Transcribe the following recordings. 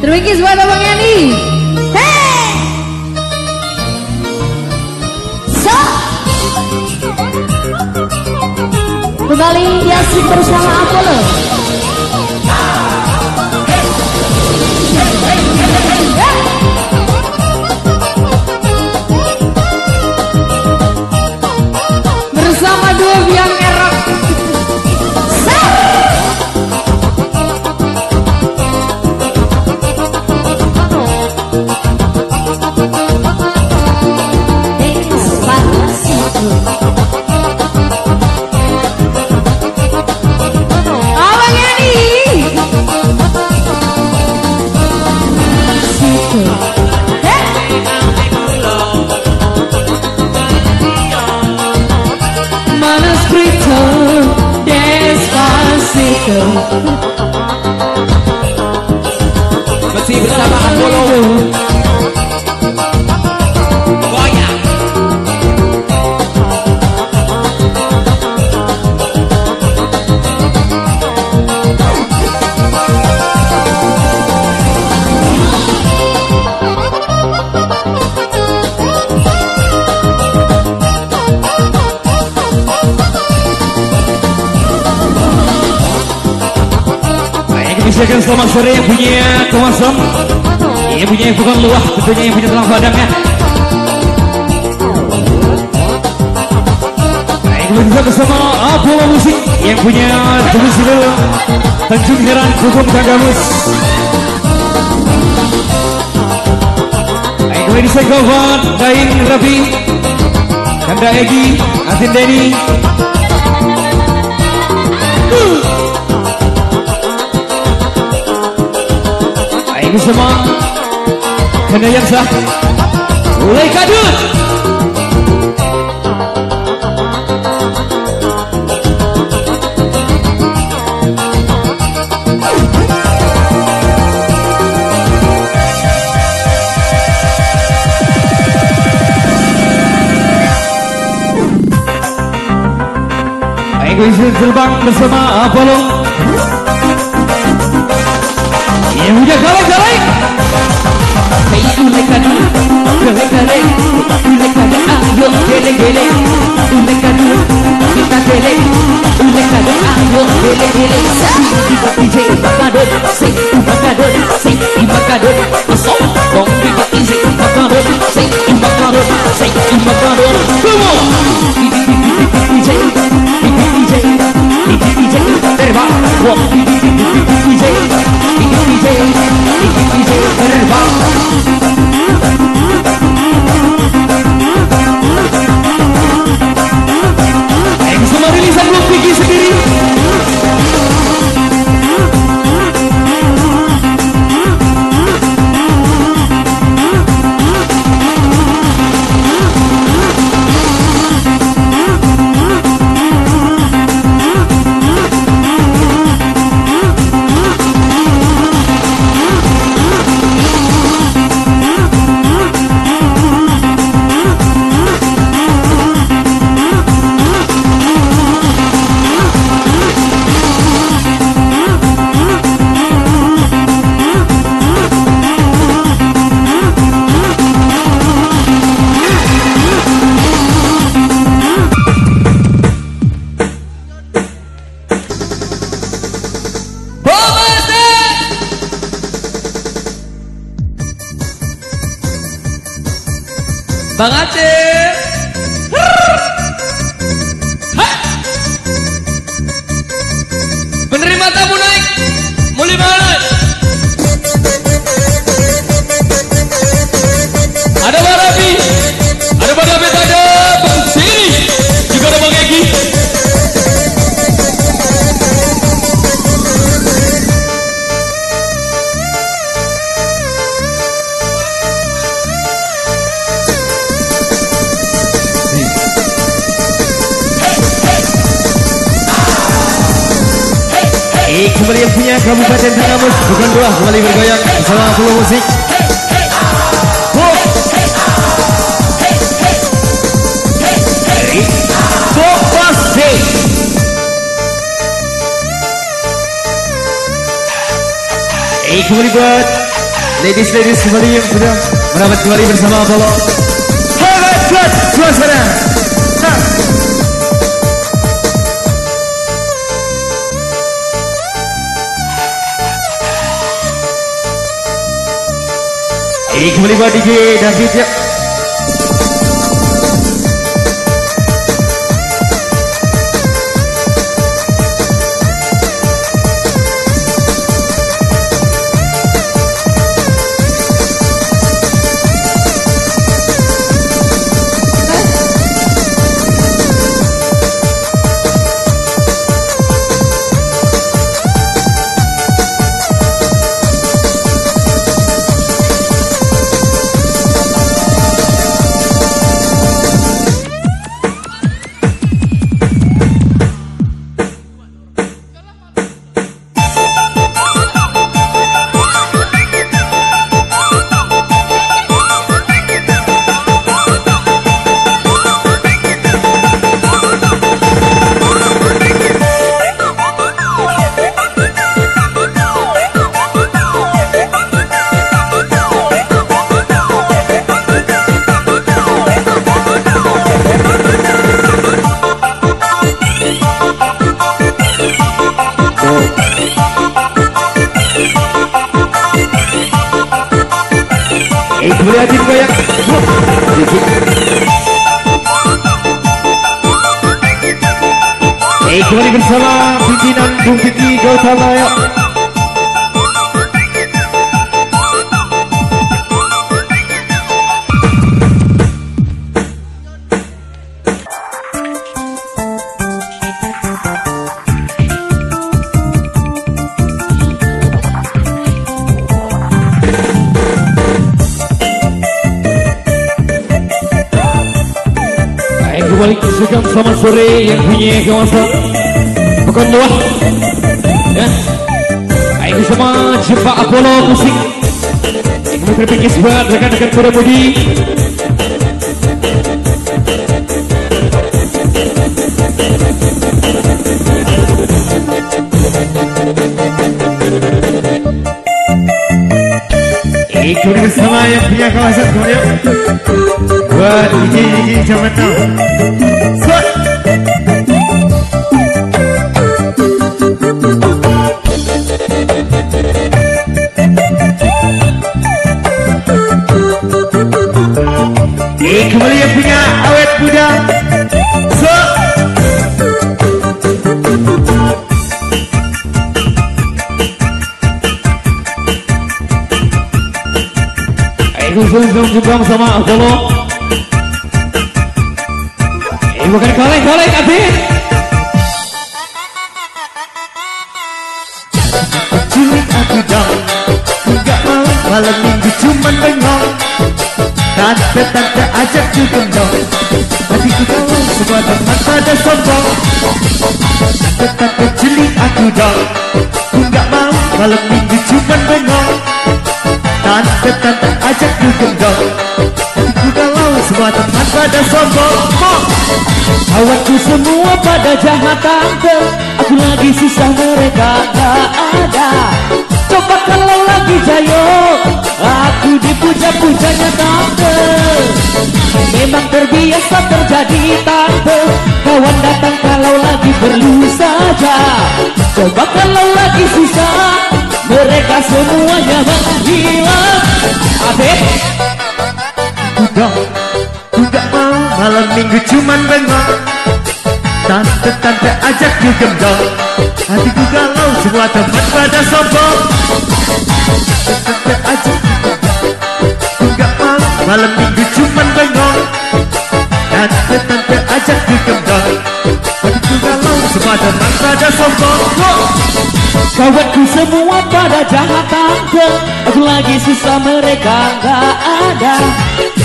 Terima kasih buat Abang Yani. Hey! So! Kembali Yasin bersama Apollo. Bersama dua biang erok. Masih bersama Apollo. Goyang. Silakan selamat sore yang punya kawasan, yang punya bukan luah, tentunya yang punya tulang padangnya. Baik, juga bersama Apollo Musik yang punya domisili Tanjung Heran Hukum Kagamus. Baik, kembali saya kawan Dain Rafi, Kanda Egi, Atin Denny. Bersama Kena yang sah mulai kadut. Baik, terbang bersama Apollo yang udah galak-galak. Hey, ulekadu, galak-galak, ulekadu, ayo gele-gele, ulekadu, kita gele, ulekadu, ayo gele-gele. DJ Bakadot, say Bakadot, say Bakadot, so bong DJ Bakadot, say Bakadot, say Bakadot. Come on, DJ, terbang, DJ. Semua rilisan belum pergi sendiri. Bang Aceh, penerima tamu naik, mulai banget. Ada Bang Rabi, ada Bang David, ada Bang Sini, juga ada Bang Egi. Kembali yang punya Kabupaten Kagamus, bukan dua, kembali bergoyang bersama Apollo Musik. Kembali buat Ladies kembali yang sudah merapat kembali bersama Apollo. Hebat suasana. Kembali buat DJ David ya. Kembali Adit goyang. Kembali bersama pimpinan Bung Titi Gautama ya. Kembali kesukaan selamat sore yang punya kawasan Pekan Luah ya. Ayo bersama Jepang Apollo Musik. Kembali berpikir sebuah rekan-rekan para budi. Kembali bersama yang punya kawasan kemudian buat DJ zaman now. Kembali yang punya awet muda. Zoom juga sama Apollo. Bukan kolek Adit. Cilik aku dong, enggak mau malam minggu cuman bengong. Tante ajak juga dong. Hatiku tahu semua teman pada sombong. Tante cilik aku dong, enggak mau malam minggu cuman bengong. Tante ajak juga dong. Hatiku galau semua teman pada sombong. Kawanku semua pada jahat tante, aku lagi susah mereka gak ada. Coba kalau lagi jayo, aku dipuja-pujanya tante. Memang terbiasa terjadi tante, kawan datang kalau lagi perlu saja. Coba kalau lagi susah, mereka semuanya menghilang. Adek Udah mau malam minggu cuman bengong. Tante ajak juga dong. Hatiku galau semua teman pada sombong. Tante ajak juga mau malam minggu cuman bengong. Tante ajak juga dong. Hatiku galau semua teman pada sombong. Kawanku semua pada jahat tante, aku lagi susah mereka gak ada.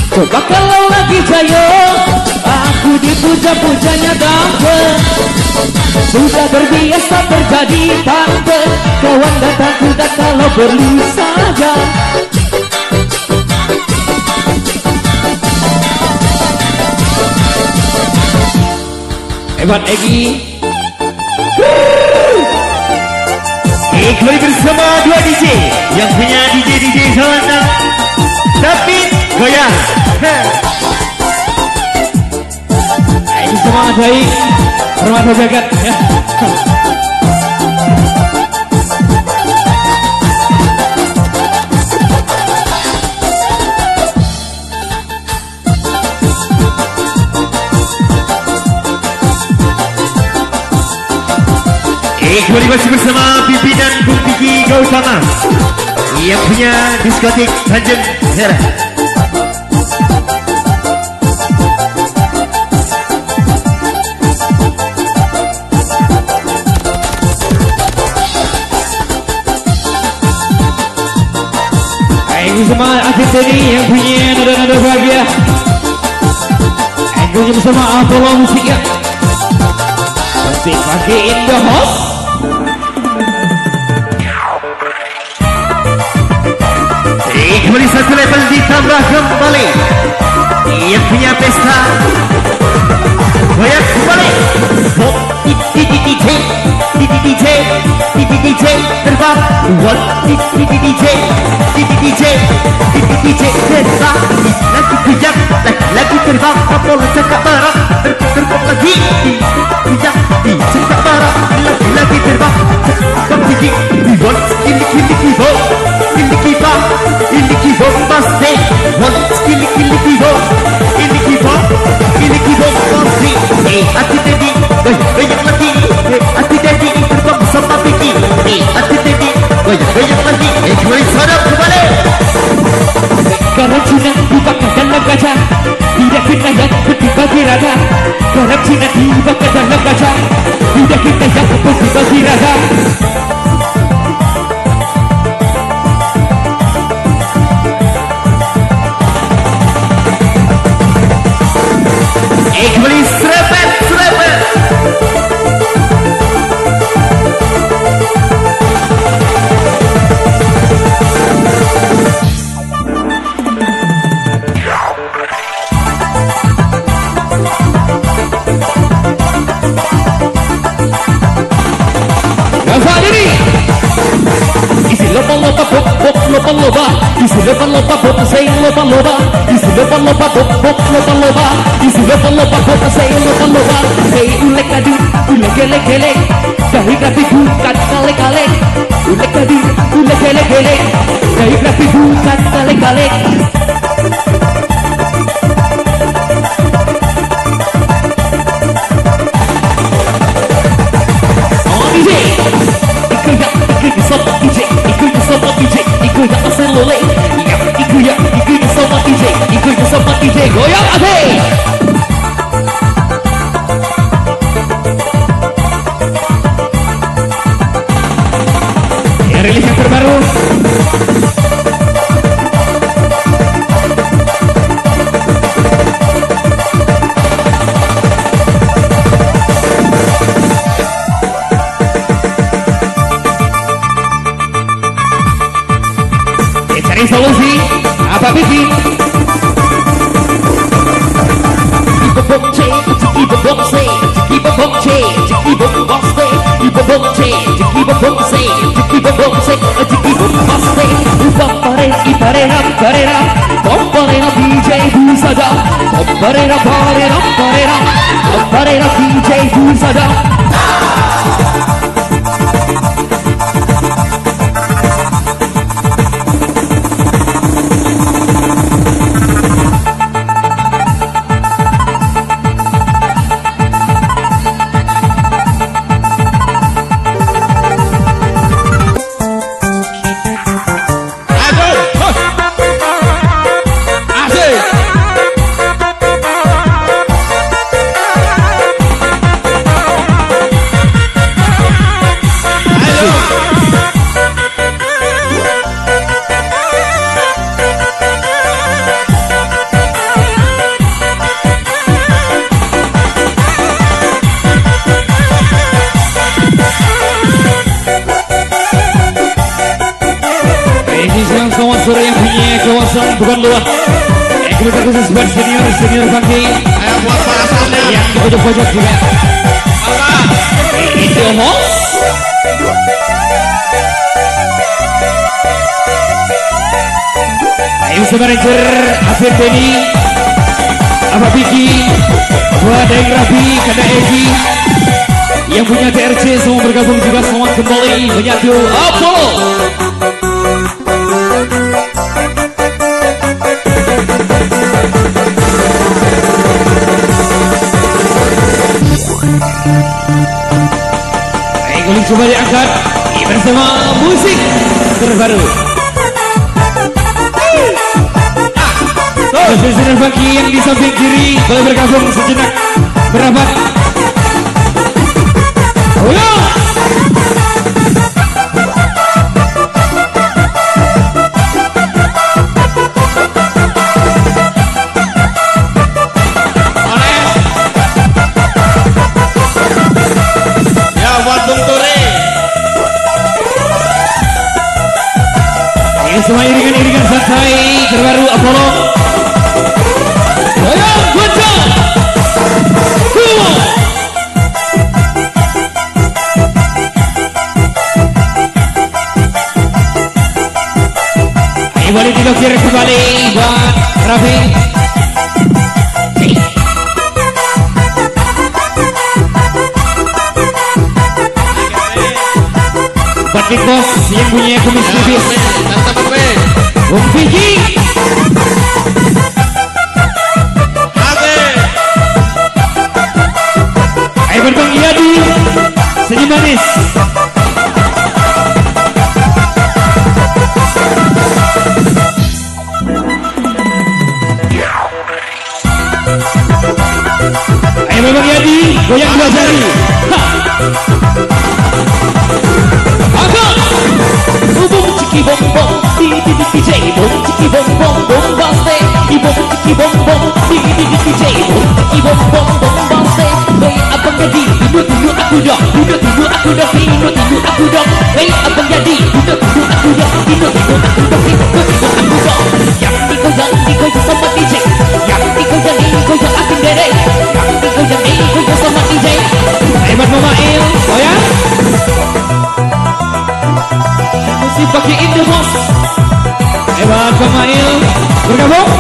Coba kalau lagi jayo, aku dipuja-pujanya tante. Sudah terbiasa terjadi tante, kawan datang sudah kalau perlu saja. Hebat Egi. Kembali bersama dua DJ yang punya DJ Sawana baik Permata Jagat ya. Kembali masih bersama pimpinan Bung Piki Gautama yang punya diskotik Tanjung Merah. Bersama artis ini yang punya nada-nada bahagia. Anggungnya bersama Apollo Musik ya. Musik pagi in the house. Kembali satu level ditambah kembali. Yang punya pesta goyak kembali. DJ terbang. DJ terbang. Lagi kejap, lagi terbang. Apollo cakap marah. Terbang lagi. Kejap, cakap marah. Lagi terbang. Ini keyboard pasti hati tadi banyak lagi hati tadi terbang bersama Piki hati tadi banyak lagi kembali sadap kembali Garam Cina dibakar dalam kaca tidak kita yang bagi raga Garam Cina dibakar dalam kaca tidak kita yang bagi raga kembali serepet Gawat ini isi loba-loba loba-loba isi loba-loba say loba-loba isi loba-loba loba-loba isi loba-loba say loba-loba hey ulek tadi ulek gelek-gelek dari grafi bukan kalek-kalek ulek tadi ulek gelek-gelek dari grafi bukan kalek-kalek DJ goyang asik ya rilis yang terbaru cari solusi apa Piki Bombarera DJ Busada Bombarera DJ Busada Selamat sore yang punya kawasan bukan luar. Kita khusus buat senior funky. buat para sana yang di pojok-pojok juga. Itu host. Ayo manager Afir Benny. Abah Biki, buat Deng Rabi, Kanda Egi, yang punya TRC semua bergabung juga, selamat kembali menyatu Apollo. Guling coba diangkat bersama musik terbaru. Presiden Baki yang di samping kiri boleh bergabung sejenak berabat. Semua iringan-iringan santai terbaru Apollo. Ayo goncang. Ayo balik di kiri kembali buat Rafi. Buat Big Boss yang punya kumis tipis. Om Fiji. Ayo berbang Yadi. Senyum manis. Ayo berbang Yadi. Goyang dua jari. Agak. Bum ciki bom bom. DJ bom ciki bom bom bom baste ibom ciki bom bom DJ bom ciki bom bom bom baste hey abang jadi duduk aku dong duduk aku dong duduk aku dong hey abang jadi duduk aku dong duduk aku dong duduk aku dong yang digoyang sama DJ yang digoyang aku derek yang digoyang sama DJ hebat Mama Il oh ya mesti pakai in the boss. Hebat pemain bergabung.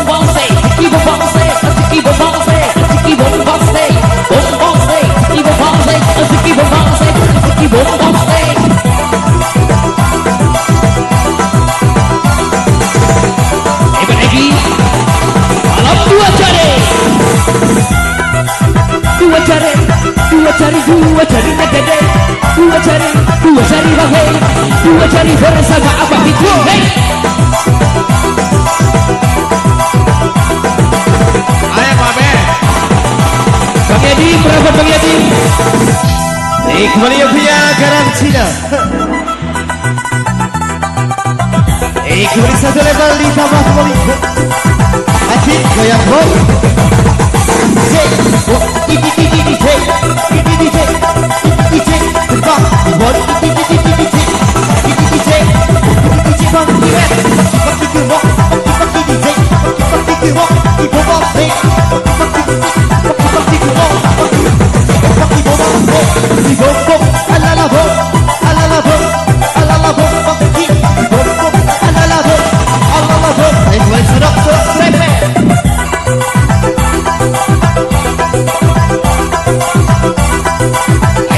Bombase, ciki bombase, ciki bombase, ciki bombase, bombase, ciki bombase, ciki bombase, ciki bombase. Hebat lagi. Malam dua jari. Dua jari negede. Dua jari bagai. Dua jari bersama Abah itu. Hey. Ayo Pak Be. Bang Yadi, berapa Bang Yadi? Kembali yang punya garam Cina. Kembali satu level ditambah kembali. Hati goyang bom.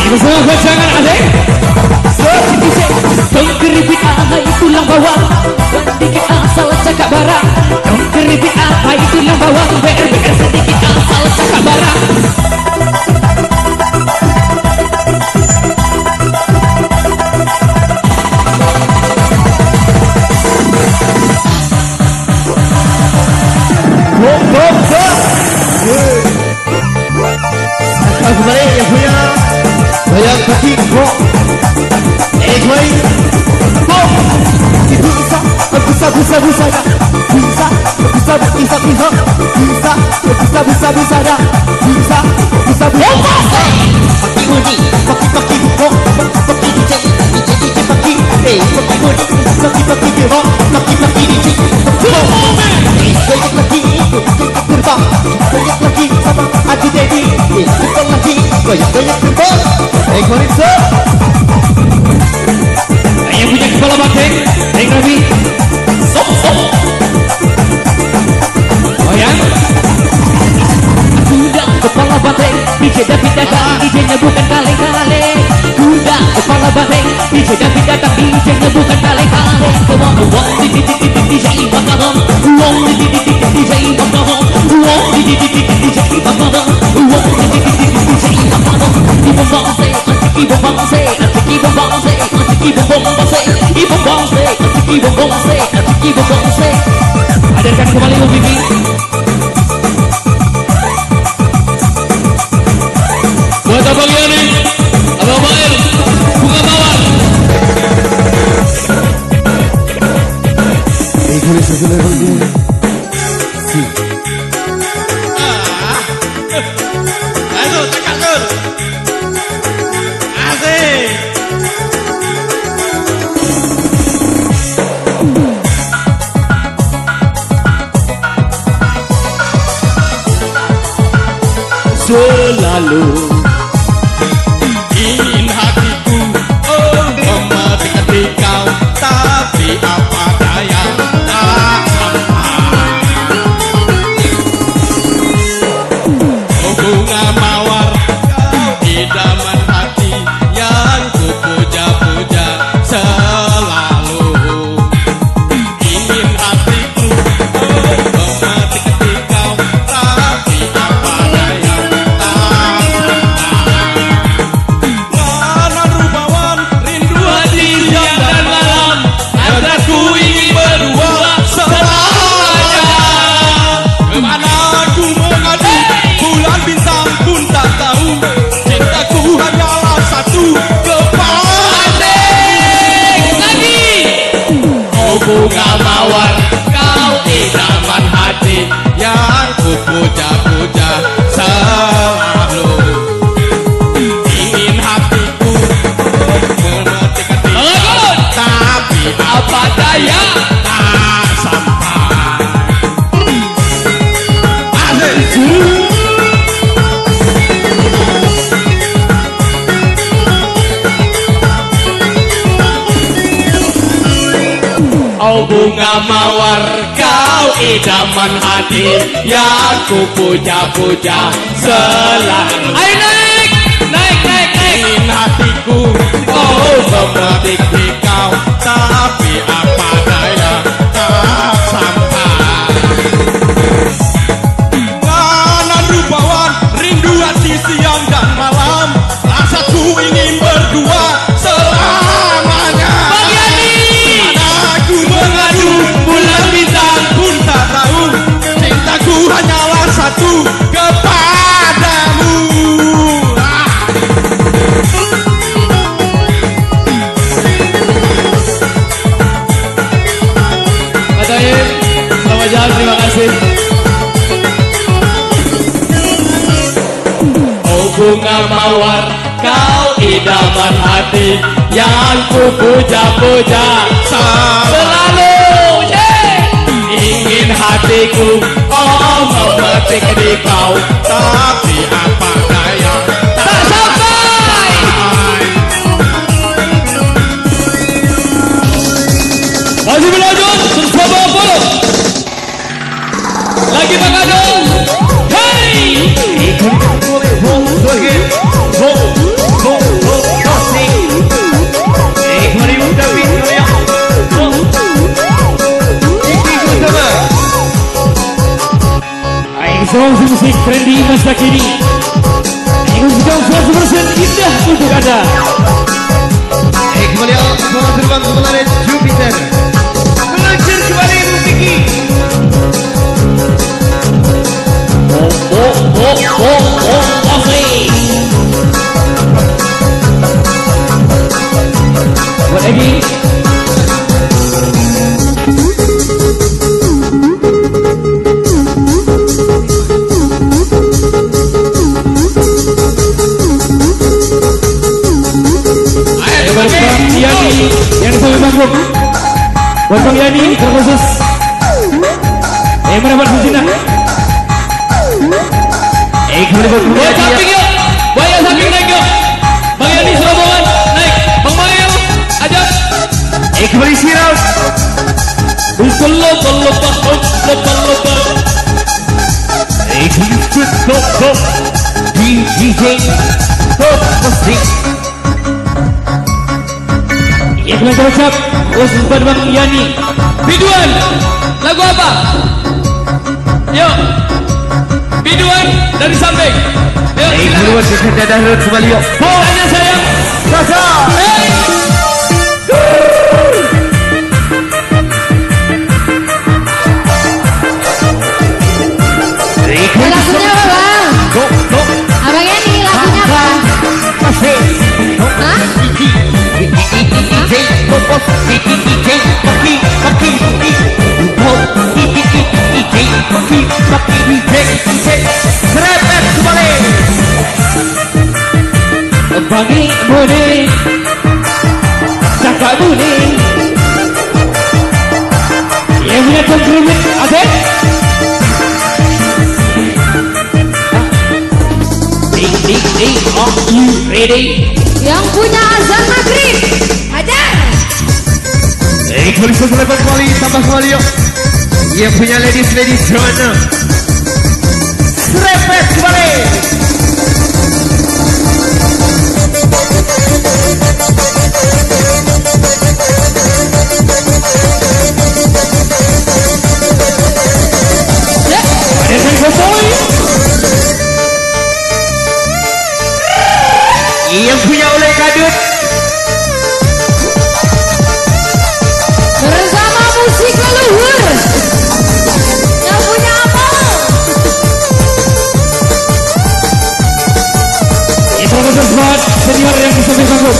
Bersama pasangan adek keripik apa tulang bawang sedikit asal cakap barang keripik apa tulang bawang BR sedikit asal cakap barang kembali yang punya goyang kaki kok goyang bom itu bisa dah bisa dah bisa paki bunyi paki kok paki DJ paki bunyi paki gerak paki DJ goyang lagi terbang goyang lagi sama Adi Dedi goyang lagi goyang terbang Koritsa yang punya kepala banteng Rabi DJ-nya bukan kaleng-kaleng. Kuda kepala banteng, DJ-nya datang, DJ-nya bukan kaleng-kaleng. Come on, wong DJ Bambang, wong DJ Bambang, wong DJ Bambang, wong DJ Bambang. Ibu bangse, ibu bangse, ibu bangse, ibu bangse, ibu bangse, ibu bangse, ibu bangse. Hadirkan kembali Ibu Bibi. Buat Abang Yani, Abang Bair, Bunga Mawar. Ayo, tekan tur. Asik. Selalu Ingin hatiku memetik kau, tapi apa daya tak sampai. Oh bunga mawar, kau idaman hati yang ku puja-puja selalu. Ingin hatiku memetik kau, tapi apa daya tak sampai. Mana rupawan rindu hati siang dan malam, agar ku ingin berdua selamanya. Kemana ku mengadu, bulan bintang pun tak tahu, cintaku hanyalah satu kepada lagi. Oh bunga mawar, kau idaman hati yang ku puja-puja selalu. Ingin hatiku memetik kau, tapi apa daya tak sampai. Oh bunga mawar, kau idaman hati yang ku puja-puja selalu. Ayo naik, naik, naik, naik. Ingin hatiku, oh memetik kau, tapi apa daya tak sampai. Mana rupawan rindu hati siang dan malam, rasaku ingin berdua selamanya. Mana aku mengadu, bulan bintang pun tak tahu, cintaku hanyalah satu kepadamu. Mas Aim, selamat jalan, terima kasih. Oh bunga mawar, kau idaman hati yang ku puja-puja selalu. Ingin hatiku, oh memetik di kau, tapi apa daya tak sampai. Masih berlanjut, bersama Apollo. Lagi Bang Adol. Hey! Sound musik trendy masa kini. Musik 100% indah untuk Anda. Kembali selamat terbang ke planet Jupiter. Meluncur kembali Bukiki. Buat Egi. Yani, yang sampai manggung. Buat Bang Yani terkhusus. Mendapat Susina. Kembali buat Bang Yani. Samping yuk, bayar samping naik yuk. Bang Yani serobongan naik. Bang Mail, ajak. Kembali Siraus. Lupa. DJ Musik. Yang kita ucap khusus buat Bang Yani. Biduan, lagu apa? Yuk, biduan dari samping. Yuk, silakan. Keluar kita dadah dulu kembali yuk. Tanya sayang. Sasa. Hey. Lagunya apa bang? Abang Yani lagunya apa? Hah? Serempet kembali. Bagi Budi, Kakak Budi, yang punya kompromi, Adek. Are you ready? Yang punya azan maghrib. Hajar. Kembali serempet kembali, tambah kembali yuk. Yang punya ladies Joanna. Serempet kembali. Yang punya oleh kadut Bersama musik leluhur. Yang punya apa? Itu khusus buat senior yang bisa sanggup.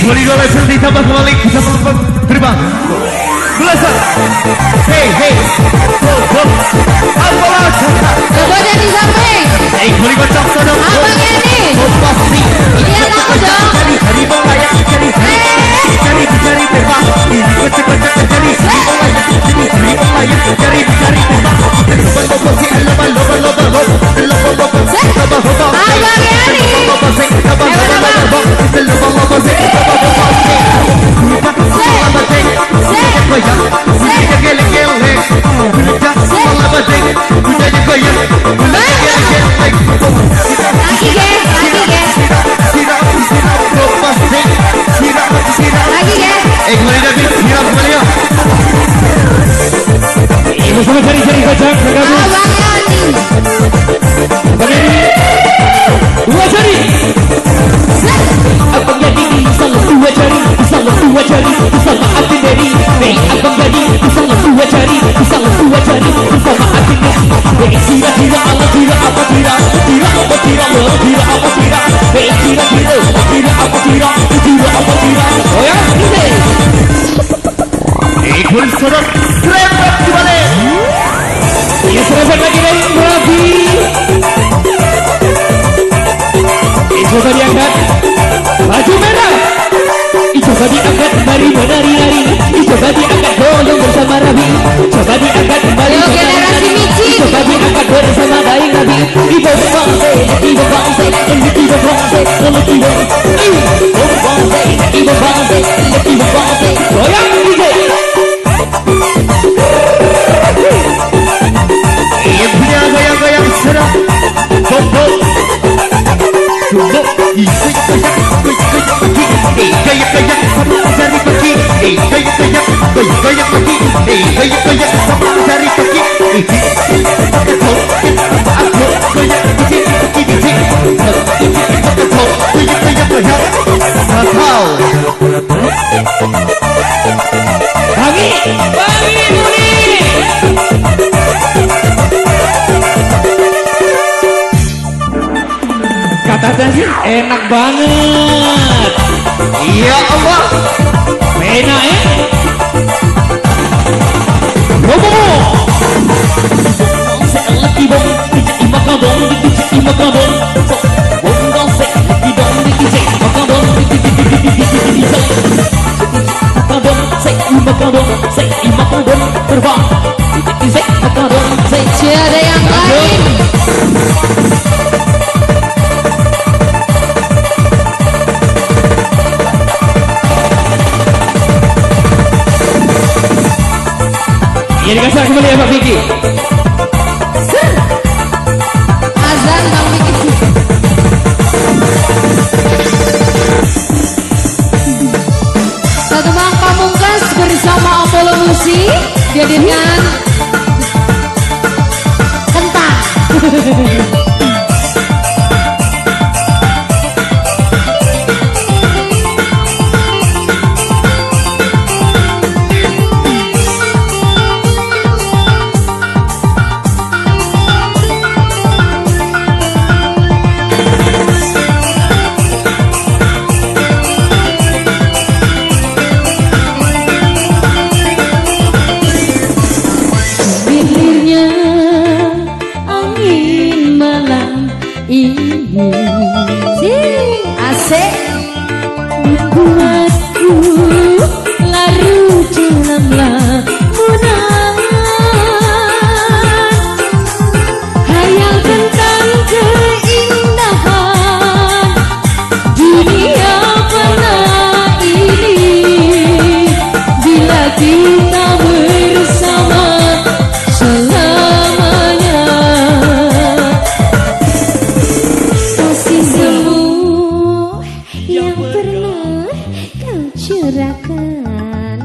Kembali dua level ditambah kembali bisa terima belasan. Hey hey, go apalah Coba di samping. kembali macam sana. Abang Yani. Pasti Lihat aku dong. cari layak cari tembak ini kocak cari layak cari tembak Abang Yani. Bersama cari-cari kocak bergabung. Abang Yani. Abang Yani, dua jari. Abang Yani sama dua jari, sama dua jari, sama Abang Yani. Hey, Abang Yani sama dua jari, sama dua jari, sama Abang Yani. Hey, tira apa tira, tira apa tira, tira apa tira. Hey, tira apa tira, tira apa tira. Oh ya, ini. kembali saudara serempet kembali. Ya serempet lagi dari Rafi. Coba diangkat baju merah. Coba diangkat mari menari-nari. Coba diangkat goyang bersama Rafi. Coba diangkat kembali Yo, generasi Michi. Coba diangkat bersama Bayi Rafi. Ibu bangsa, ibu bangsa, ibu bangsa, ibu bangsa. Goyang DJ. Yang punya goyang-goyang serang Bobo Goyang-goyang sama jari kaki. Goyang-goyang sama jari kaki. Aku goyang Bagi Budi. Kata sih enak banget. Ya Allah, Enak Bobo. Lagi bom, imakan bom, imakan bom. Bom se lagi bom, imakan bom, imakan bom, terbang. Imakan bom, Tiada yang lain. Ya dikasih kembali ya Pak Vicky. Azan Bang Vicky. Satu Bang Pamungkas bersama Apollo Musik dihadirkan kentang. Asik membuatku larut dalam lamunan hayal tentang keindahan dunia pernah ini bila kita bersama selamanya. Kasih semu yang pernah kau curahkan,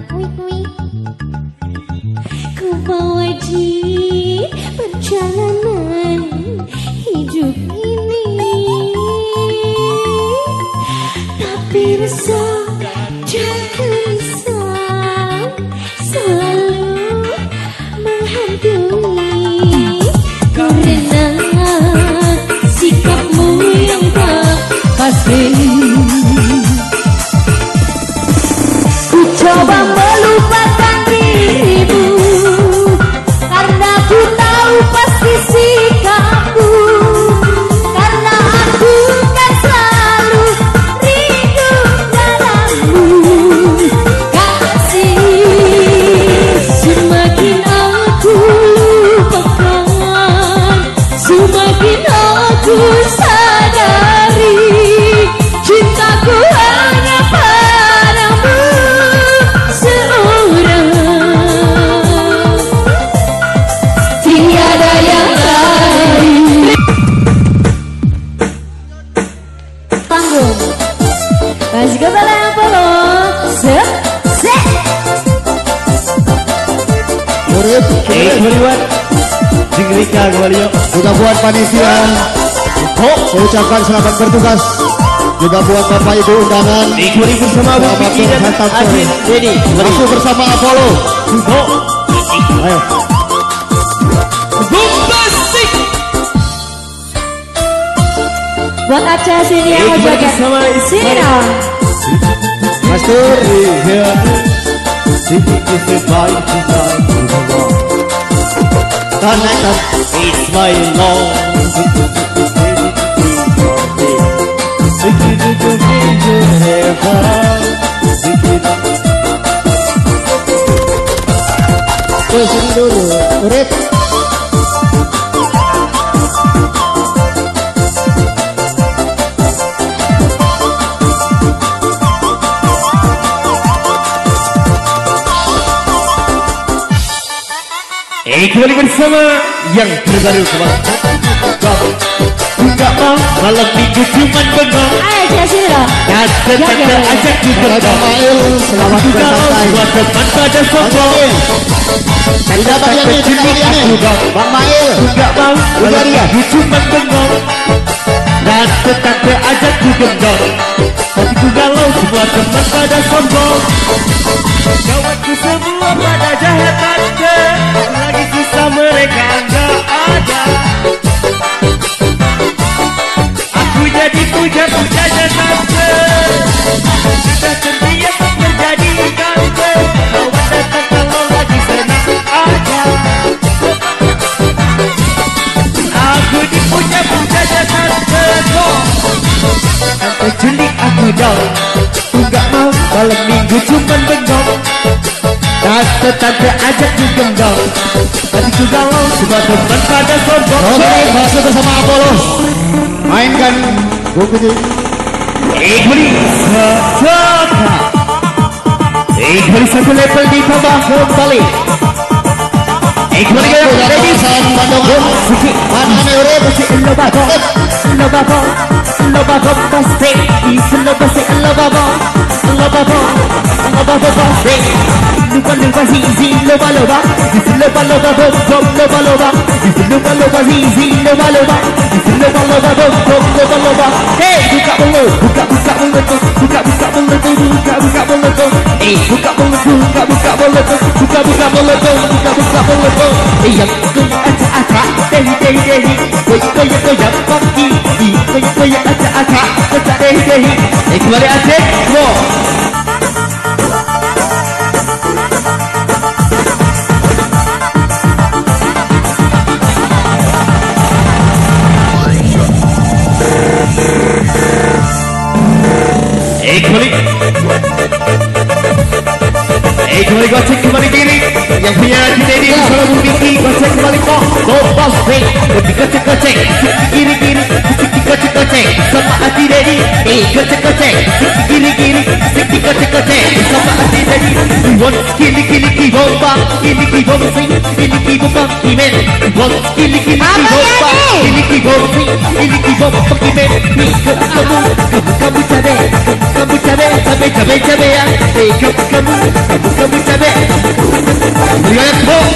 ku bawa di perjalanan hidup ini, tapi rasa dan gelisah selalu menghantui karena sikapmu yang tak pasti. Ku coba melupakan dirimu karena ku tahu pasti sikapmu, karena aku kan selalu rindu padamu. Kasih semakin aku lupakan, semakin aku sadari cintaku hanya padamu seorang, tiada yang lain. Panggung masih kembali Apollo. Set set. Kembali buat Jinglika kembali yuk. Juga buat panitia. Ucapkan selamat bertugas. Juga buat Bapak Ibu undangan. Ikut bersama Bu Vicky dan Aziz Dedi. Masuk bersama Apollo. Ayo. Bombastic. Buat Aca sini yang mau joget. Sini dong. Mastur. Tanahkan it's my love. Sini dulu. Urip. Kembali bersama yang terbaru kemarin. Enggak mau malam minggu cuman bengong. Ayo Aca sini dong. Tante ajak juga Mail selamat bersantai. buat teman pada sombong. Tidak Bang Yani, tidak Yani. Bang Mail. Enggak mau Udah malam dia. minggu cuman bengong. Tante ajak juga dong. Hatiku galau semua teman pada sombong. Kawanku semua pada jahat tante. Lagi susah mereka enggak ada. Aku jadi puja-pujanya tante. Sudah terbiasa menjadi tante. Kawan datang kalau lagi senang aja. Aku dipuja-pujanya tante. Tante culik aku dong. Enggak mau malam minggu cuman bengong. Tante ajak juga dong. Hatiku galau semua teman pada sombong. Oke, masuk bersama Apollo. Mainkan buku Beri satu level ditambah kembali. kembali ke ladies. Lupa zizi, loba loba, loba loba bom bom, loba loba, loba loba zizi, loba loba, loba loba bom bom, loba loba. Hey, buka mulut, buka mulut, buka mulut, buka mulut. Hey, buka mulut, buka mulut, buka mulut, buka mulut. Hey, yang acak, dehi, goyang pagi, goyang acak, dehi. Hey, kembali acak, go. Kembali gocek kembali diri yang punya kita ini selalu memiliki gocek kembali kok bos lebih gocek kiri gocek sama hati dari gocek kiri gocek sama hati dari one kili bomba sing kili bomba kimen one kili bomba kili bomba kimen kamu cabe ya kamu cabe lihat bom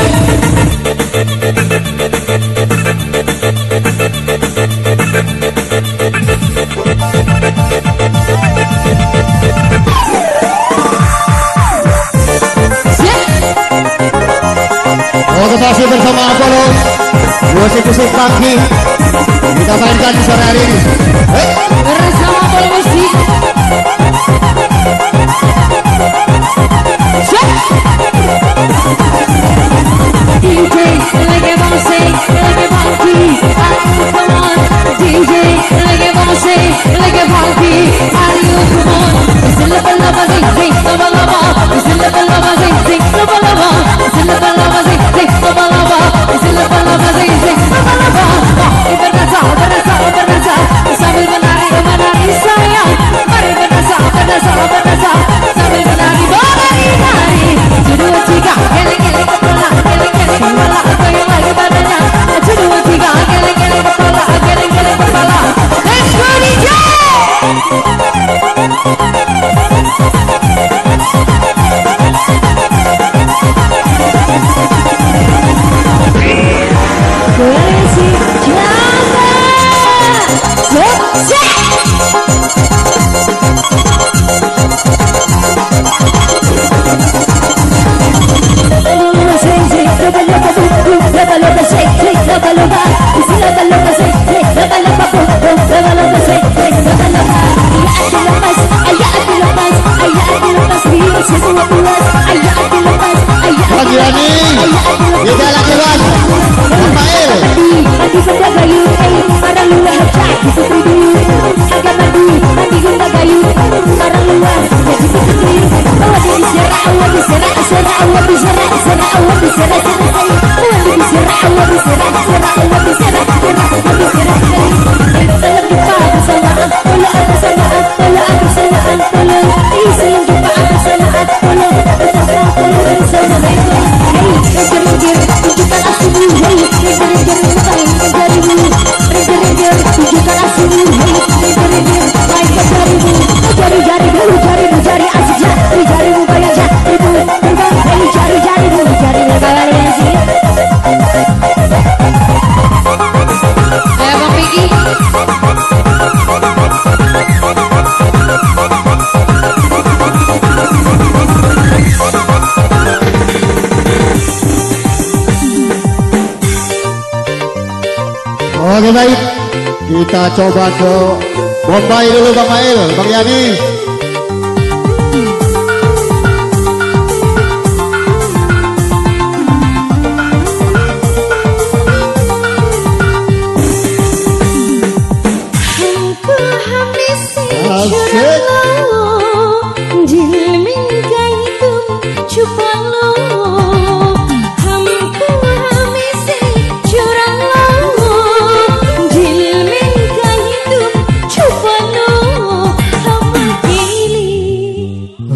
oke masih bersama Apollo musik pagi kita mainkan di sore hari ini bersama Apollo Musik. DJ like a bossy, like a funky, come on. DJ like a bossy, like a funky, are you come on? It's a lava, zing, lava. It's a lava, zing, lava. It's a lava, zing, lava. It's a lava, zing, lava. Berasa, sambil menari sayang. Mari berasa, sambil menari. Dua tiga, geleng kepala, goyang lagi badannya. Dua tiga, geleng kepala. Let's go DJ. Koalisi Jawa, sukses. Oke baik, kita coba ke Bombay dulu Bang Mail, Bang Yani.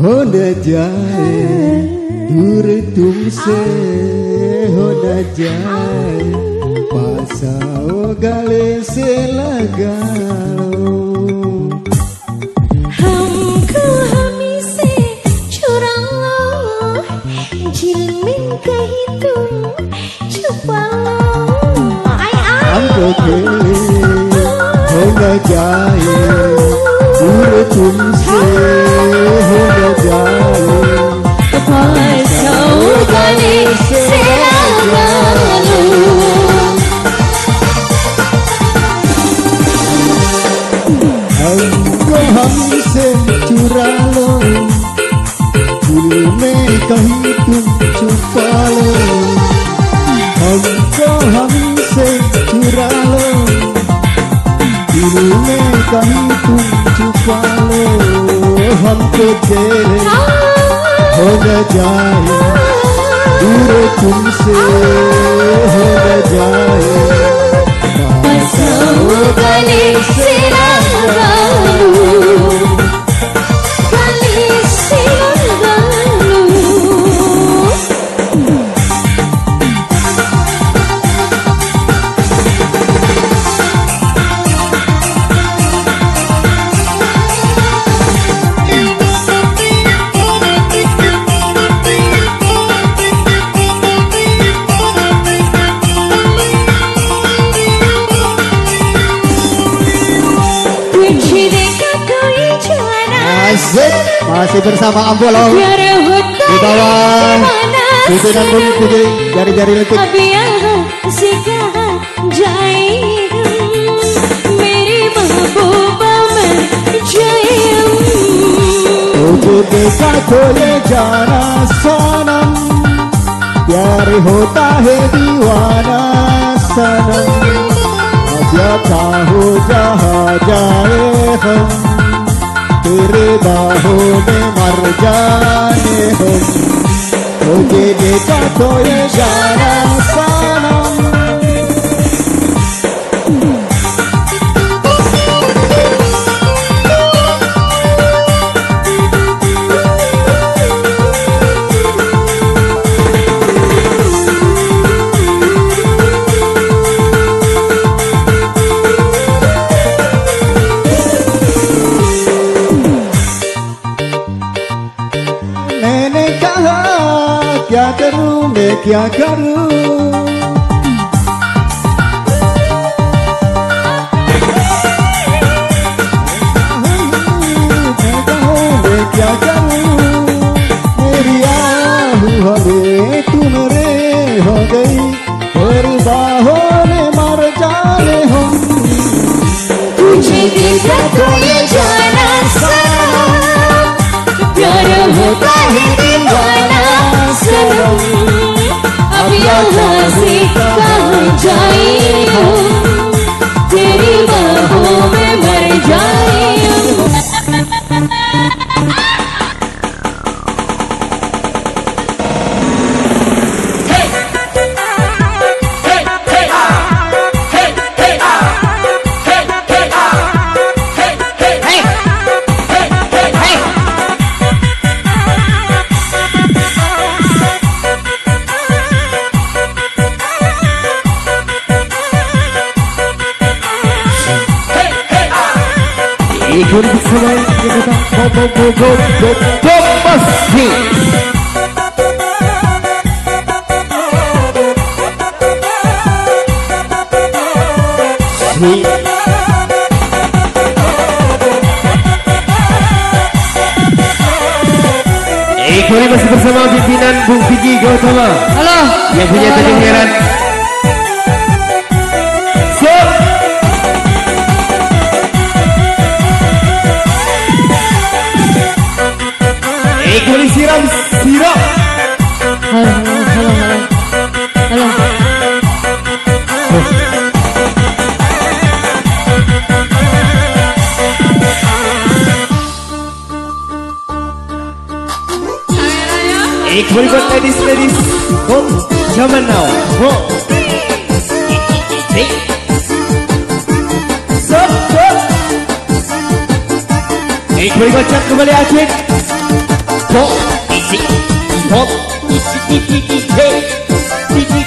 Honda jahe dur tumse najai pasao gale selagalo हमको हमी से चुरा लो जिलमिन कहीं तुम छुपा लो हमको खेले हो न जाए दूर तुमसे हो न जाए pasao gale selagalo हमको हमसे चुरा लो दिल में कहीं तुम छुपा लो हमको हमसे चुरा लो दिल में कहीं तुम छुपा लो हमको तेरे हो न जाए दूर तुमसे हो न जाए pasao gale selagalo gale selagalo Masih bersama Ambolo di bawah pimpinan Bung Puji jari-jari letik. तुझे देखा तो ये जाना सनम प्यार होता है दीवाना सनम अब क्या हो जहाँ जाए हम तेरे बाहों में मर जाने हम तुझे देखा तो ये जाना सनम क्या करूं मैं क्या करूं मैं क्या करूं मेरी आहू हमें तुम रे हो गई तेरी बाहों में मर जाने हम तुझे देखा तो ये जाना सनम प्यार होता है दीवाना सनम अब यहाँ से कहाँ जाए हम तेरी बाहों में मर जाए एक और समय एक kali masih bersama pimpinan Bung Pigi Gautama. Halo. Yang punya tadi heran. एक kali siram sirap. Halo. एक बारी buat ladies oh zaman now oh stop एक बारी baca kembali Aceh stop isi stop isi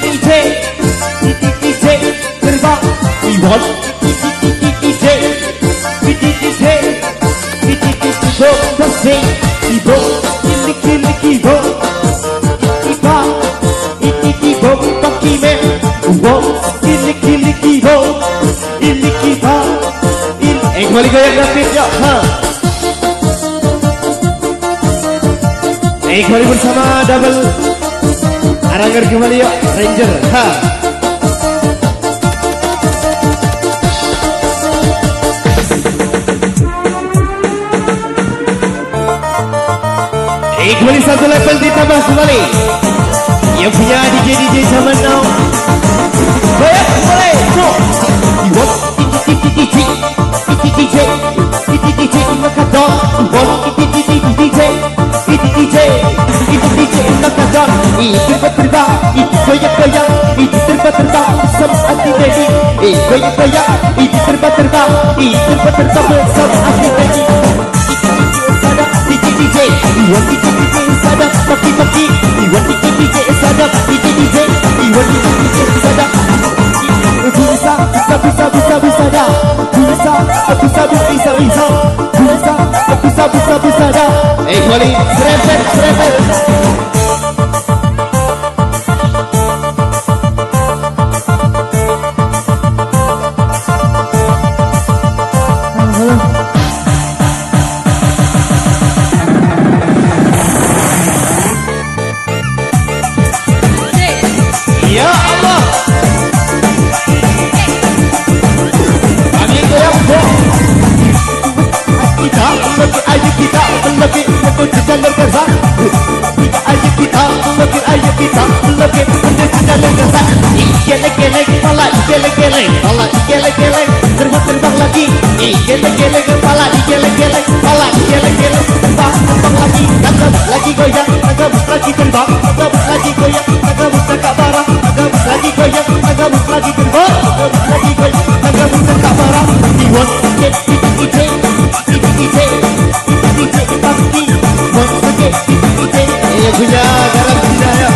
Kembali goyang David yuk. Kembali bersama double Aranger kembali yuk Ranger. Kembali satu level ditambah kembali. Yang punya DJ zaman now. Goyang boleh. DJ Makadon, DJ Makadon, itu berterbang, itu goyang-goyang, itu terbang-terbang bersama Ati Dedi. Goyang-goyang, itu terbang-terbang, itu berterbang bersama Ati Dedi. Sadap, DJ, Iwan DJ sadap, maki-maki, Iwan DJ sadap, DJ, Iwan DJ sadap. Bisa dah. Bisa dah. Kembali serempet. Ya Allah. Geleng-geleng, terbang lagi. Geleng-geleng kepala, geleng-geleng kepala, geleng-geleng terbang lagi. Tangkap lagi goyang, tangkap lagi terbang, tangkap lagi goyang, tangkap barang, tangkap lagi goyang, tangkap lagi terbang, tangkap lagi goyang, tangkap barang. Iwan DJ pasti, DJ yang punya dalam budaya.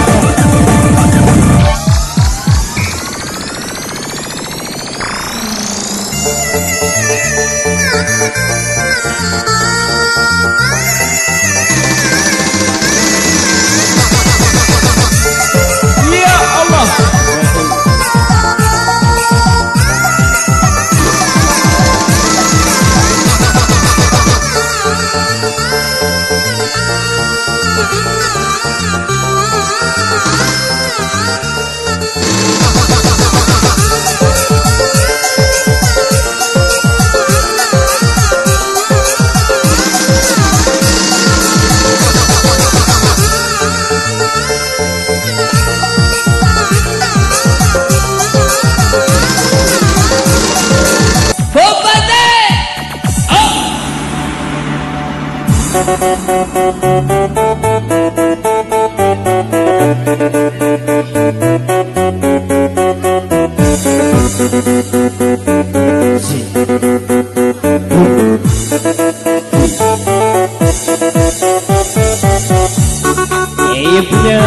Yang punya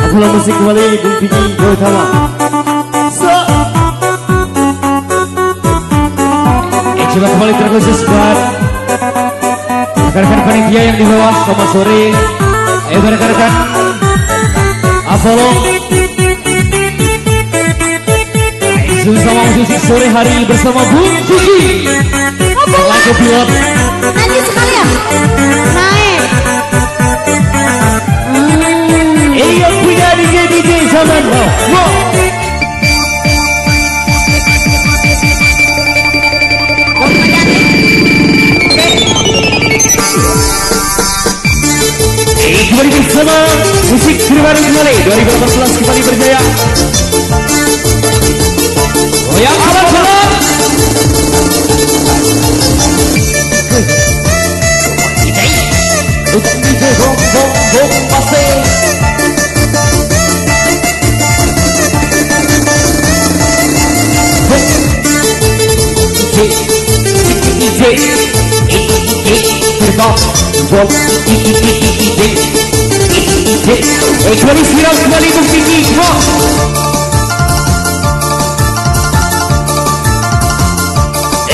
Apula musik kembali Bung Piji Gotama. Coba kembali terkhusus buat rekan-rekan panitia yang di bawah. Selamat sore. Ayo rekan-rekan Apollo sama musik sore hari bersama Bung Piji. Lagu pilot nanti sekali ya naik. Yang punya DJ zaman now. Kembali bersama musik terbaru kembali 2018 kembali berjaya. Goyang alat-alat. DJ gong pasti. DJ kembali siram kembali Bung Piji.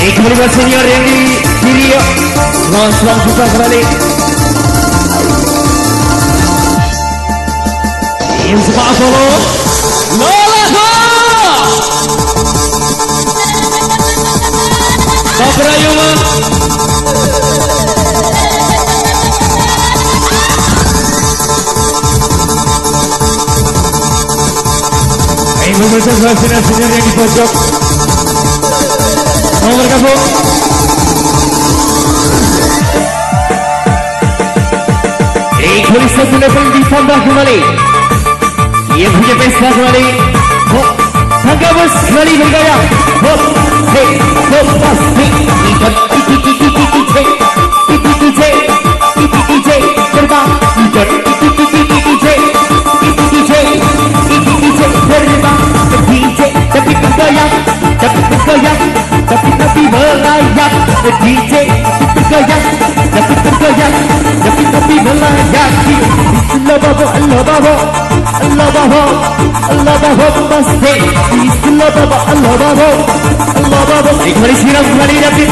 Kembali buat senior yang di kiri yuk. Selamat juga kembali. Yang sepak Solo Lola Sabrayuma Pemirsa senior-senior yang di pojok, mau bergabung? Kulisnya sudah ditambah kembali. Yang punya pesta kembali. Hop, tangga bos kembali bergaya. Hop, hey, hop, pas, hey, ikut, terbang, ikut, terbang, tapi bergoyang, tapi melayang, DJ bergoyang, tapi melayang. Allah babo, pasti. Allah babo. Kembali siram, kembali David.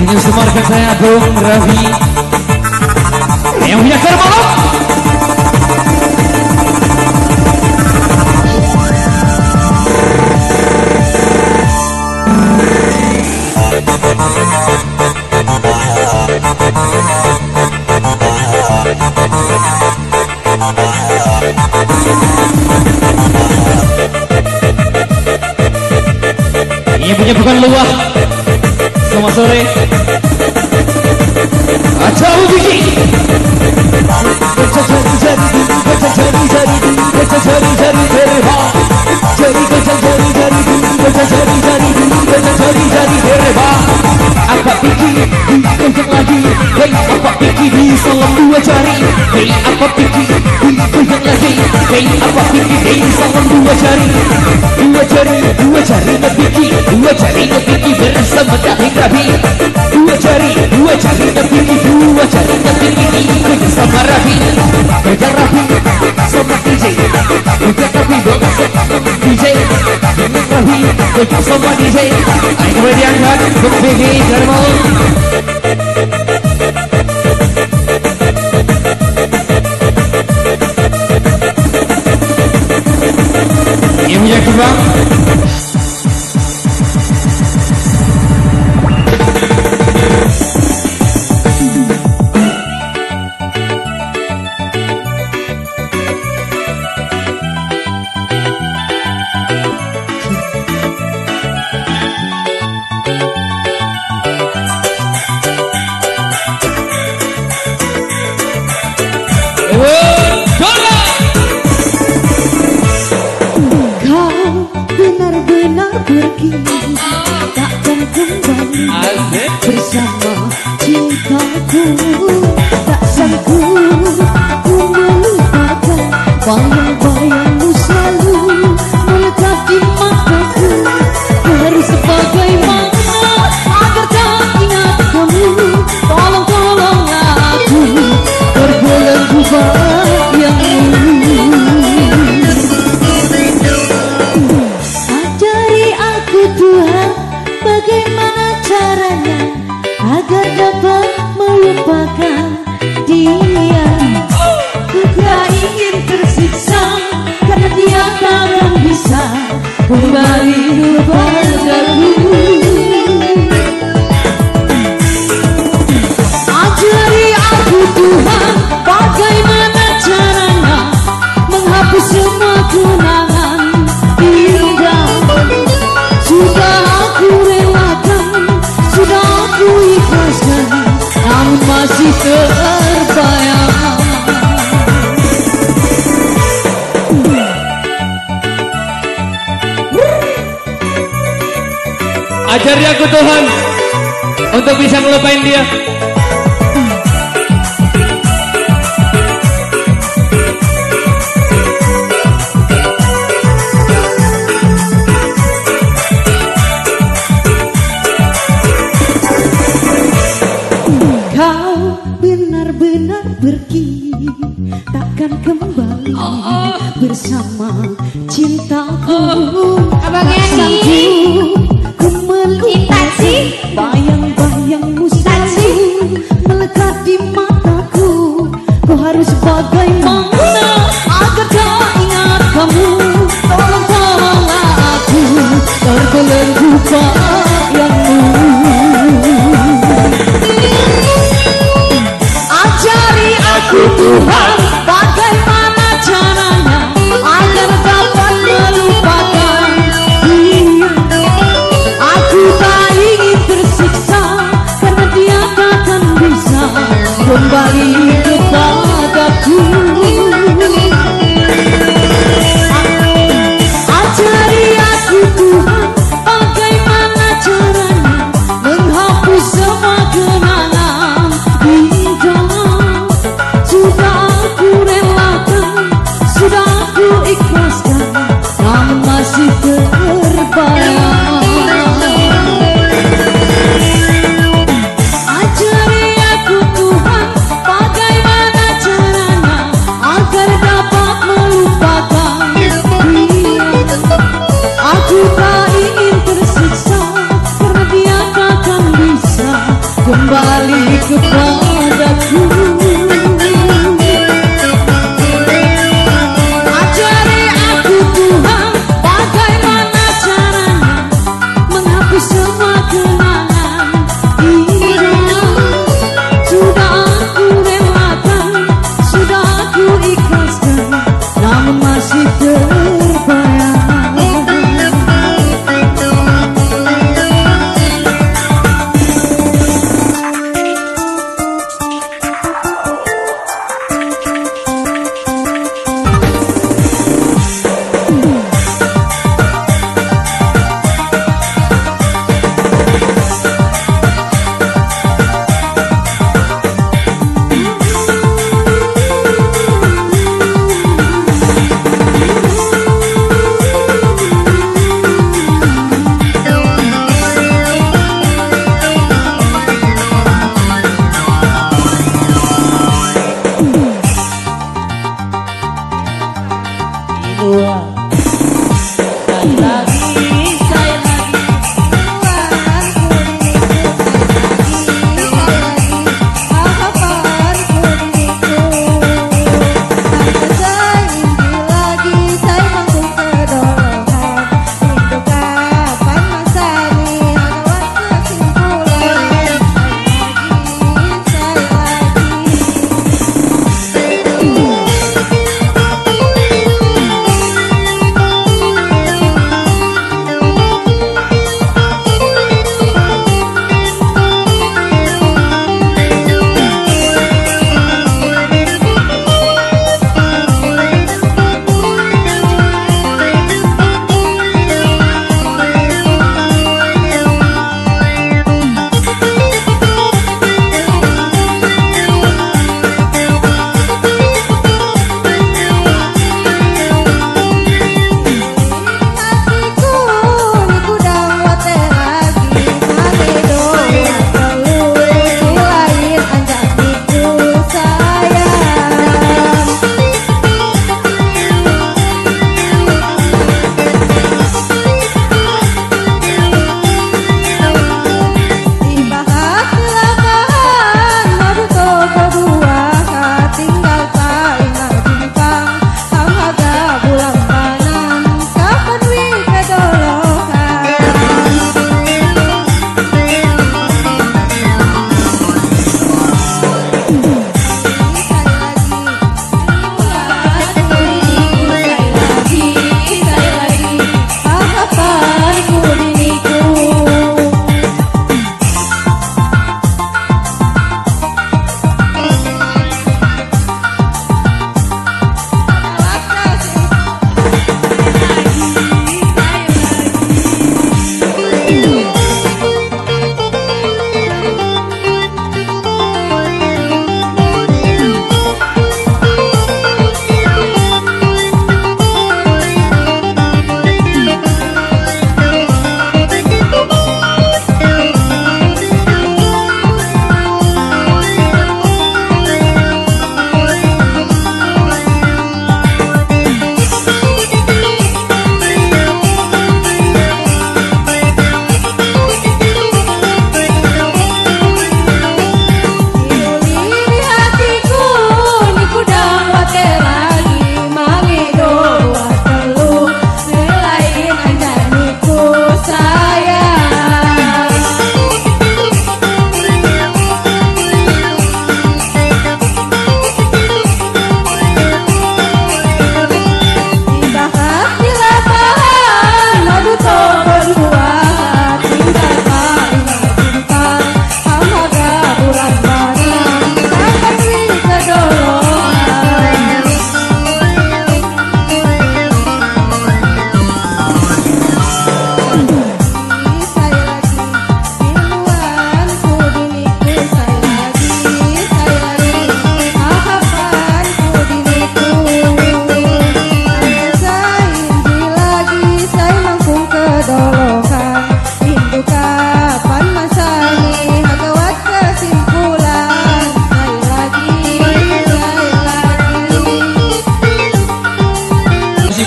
Ini semua rekan saya Bung Rafi yang punya kerbalok. Ini punya bukan luah. Selamat sore. Acau Biki. Apa pikir goyang lagi? Hei, apa pikir bisa dua jari? Hei, apa pikir goyang lagi? Hei, apa pikir bisa dua jari? Dua jari ngebiki, dua jari ngebiki bersama David Rafi. Dua jari ngebiki, dua jari ngebiki bersama Rafi. Goyang Rafi sama DJ, goyang Rafi sama DJ, goyang Rafi goyang sama DJ. Ayo kemudian kan, berbagi Jarmal. Ini punya kembang. Ajari aku Tuhan untuk bisa ngelupain dia. Kau benar-benar pergi, takkan kembali bersama cintaku. Abang Yani bayang-bayangmu selalu melekat di mataku. Ku harus bagaimana agar tak ingat kamu. Tolong aku terbelenggu yang aku. Ajari aku Tuhan, bagaimana caranya menghapus semua kenangan indah. Sudah aku relakan, sudah aku ikhlaskan, namun masih terbayang. Ajari aku Tuhan, bagaimana caranya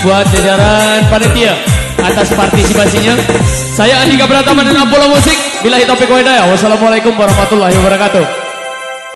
buat jajaran panitia atas partisipasinya. Saya Andika Pratama dan Apollo Musik. Billahi taufiq wal hidayah. Wassalamualaikum warahmatullahi wabarakatuh.